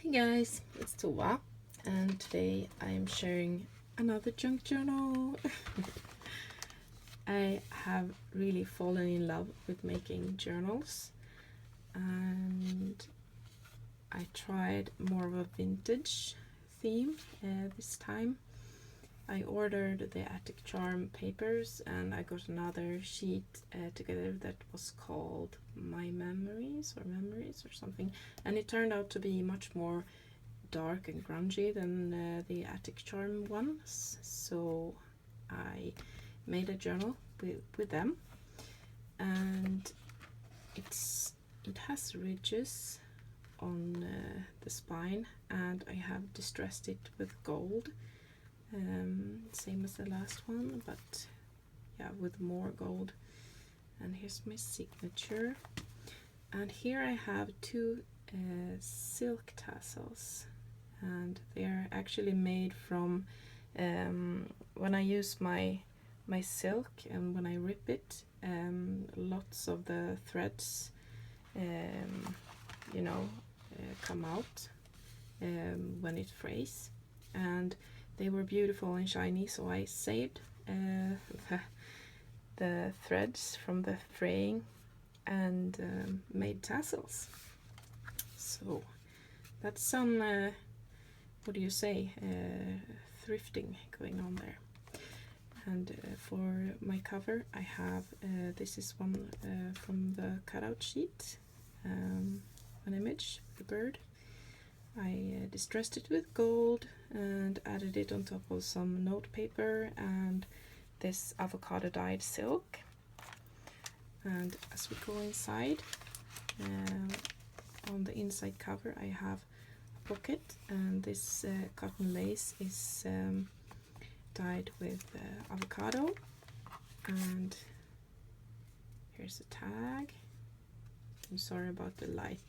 Hey guys, it's Tova, and today I am sharing another junk journal. I have really fallen in love with making journals, and I tried more of a vintage theme this time. I ordered the Attic Charm papers and I got another sheet together that was called My Memories or something, and it turned out to be much more dark and grungy than the Attic Charm ones, so I made a journal with them, and it has ridges on the spine, and I have distressed it with gold. Same as the last one, but yeah, with more gold. And here's my signature, and here I have two silk tassels, and they are actually made from when I use my silk, and when I rip it, lots of the threads come out when it frays, and they were beautiful and shiny, so I saved the threads from the fraying and made tassels. So that's some what do you say, thrifting going on there. And for my cover I have this is one from the cutout sheet, an image of the bird. I distressed it with gold and added it on top of some note paper and this avocado dyed silk. And as we go inside, on the inside cover I have a pocket, and this cotton lace is dyed with avocado. And here's a tag. I'm sorry about the light,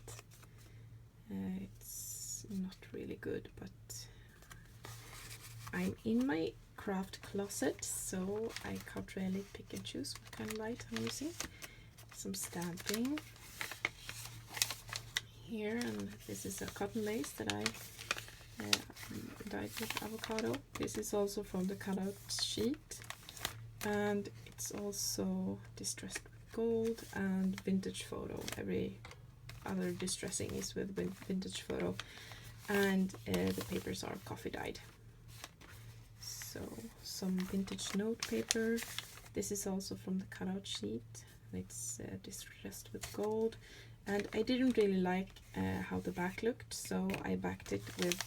it's not really good, but I'm in my craft closet, so I can't really pick and choose what kind of light I'm using. Some stamping here, and this is a cotton lace that I dyed with avocado. This is also from the cutout sheet, and it's also distressed with gold and vintage photo. Every other distressing is with vintage photo, and the papers are coffee dyed. So some vintage note paper. This is also from the cutout sheet, and it's distressed with gold. And I didn't really like how the back looked, so I backed it with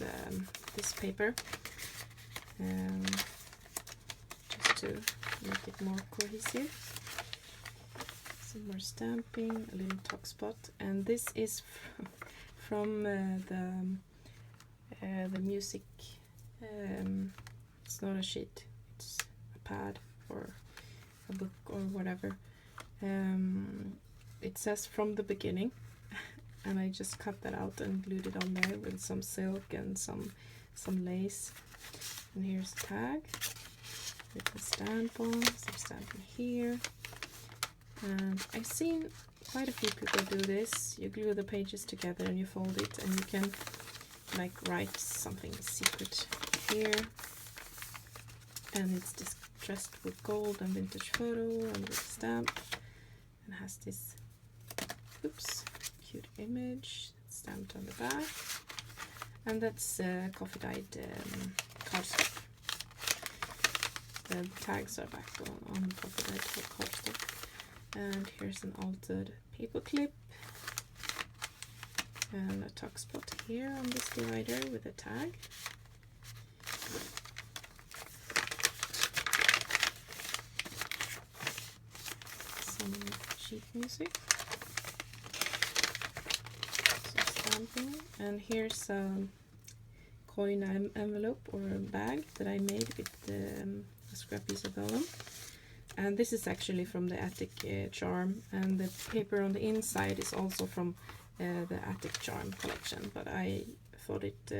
this paper, just to make it more cohesive. Some more stamping, a little tuck spot, and this is from the music. It's not a sheet, it's a pad or a book or whatever. It says from the beginning, and I just cut that out and glued it on there with some silk and some lace. And here's a tag with the stamp on, some stamping here. And I've seen quite a few people do this. You glue the pages together and you fold it, and you can like write something secret here. And it's distressed with gold and vintage photo and with stamp, and has this cute image stamped on the back, and that's coffee dyed cardstock. The tags are back on coffee dyed cardstock. And here's an altered paper clip and a tuck spot here on this divider with a tag. Some sheet music, some stamping, and here's a coin envelope or a bag that I made with a scrap piece of vellum. And this is actually from the Attic Charm, and the paper on the inside is also from the Attic Charm collection, but I thought it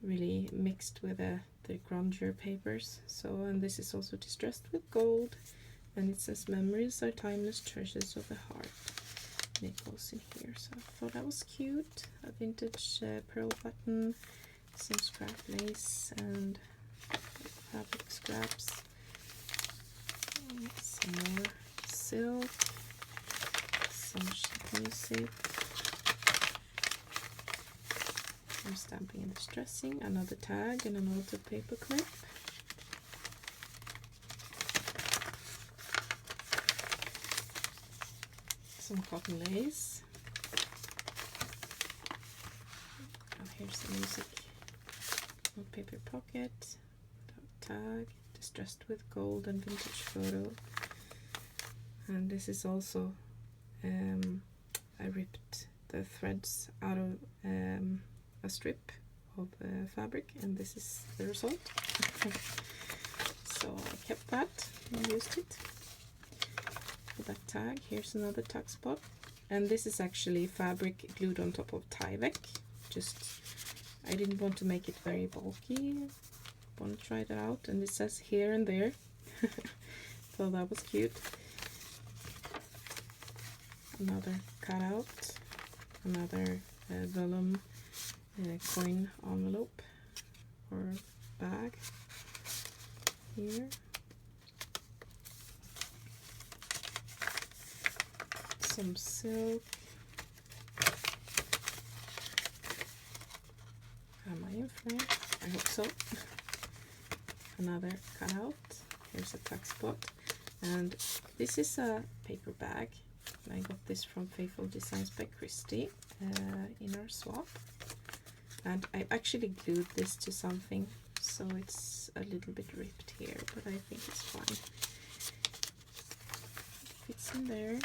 really mixed with the grungier papers. So, and this is also distressed with gold, and it says memories are timeless treasures of the heart. it goes in here. So I thought that was cute. A vintage pearl button, some scrap lace and fabric scraps, some more silk, some sheet music, some stamping and distressing, another tag and another paper clip. Some cotton lace. And here's the music. A paper pocket, tag, distressed with gold and vintage photo. And this is also, I ripped the threads out of a strip of fabric, and this is the result. So I kept that and used it. For that tag, here's another tag spot, and this is actually fabric glued on top of Tyvek. I didn't want to make it very bulky. Want to try that out, and it says here and there. So that was cute. Another cutout, another vellum coin envelope or bag here. Some silk. Am I in frame? I hope so. Another cutout. Here's a tuck spot. And this is a paper bag. I got this from Faithful Designs by Christy in our swap. And I actually glued this to something, so it's a little bit ripped here, but I think it's fine. It fits in there.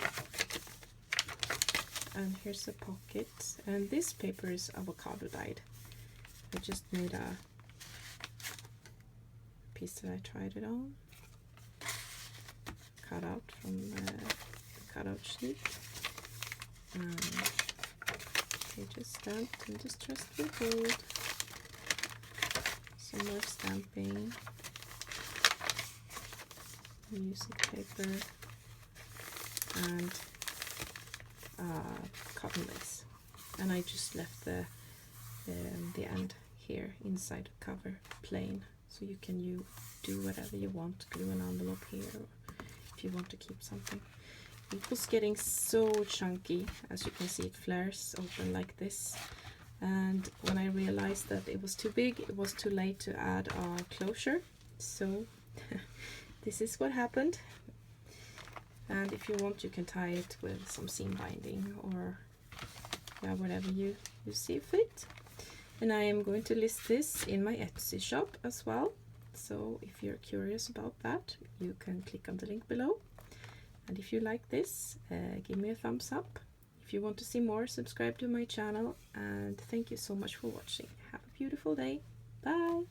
And here's a pocket, and this paper is avocado dyed. I just made a piece that I tried it on, cut out from the cutout sheet, pages stamped and distressed with gold, some more stamping, music paper, and cotton lace. And I just left the end here inside the cover plain, so you can do whatever you want. Glue an envelope here if you want to keep something. It was getting so chunky. As you can see, it flares open like this, and when I realized that it was too big, it was too late to add a closure. So this is what happened. And if you want, you can tie it with some seam binding or whatever you see fit. And I am going to list this in my Etsy shop as well. So if you're curious about that, you can click on the link below. And if you like this, give me a thumbs up. If you want to see more, subscribe to my channel. And thank you so much for watching. Have a beautiful day. Bye!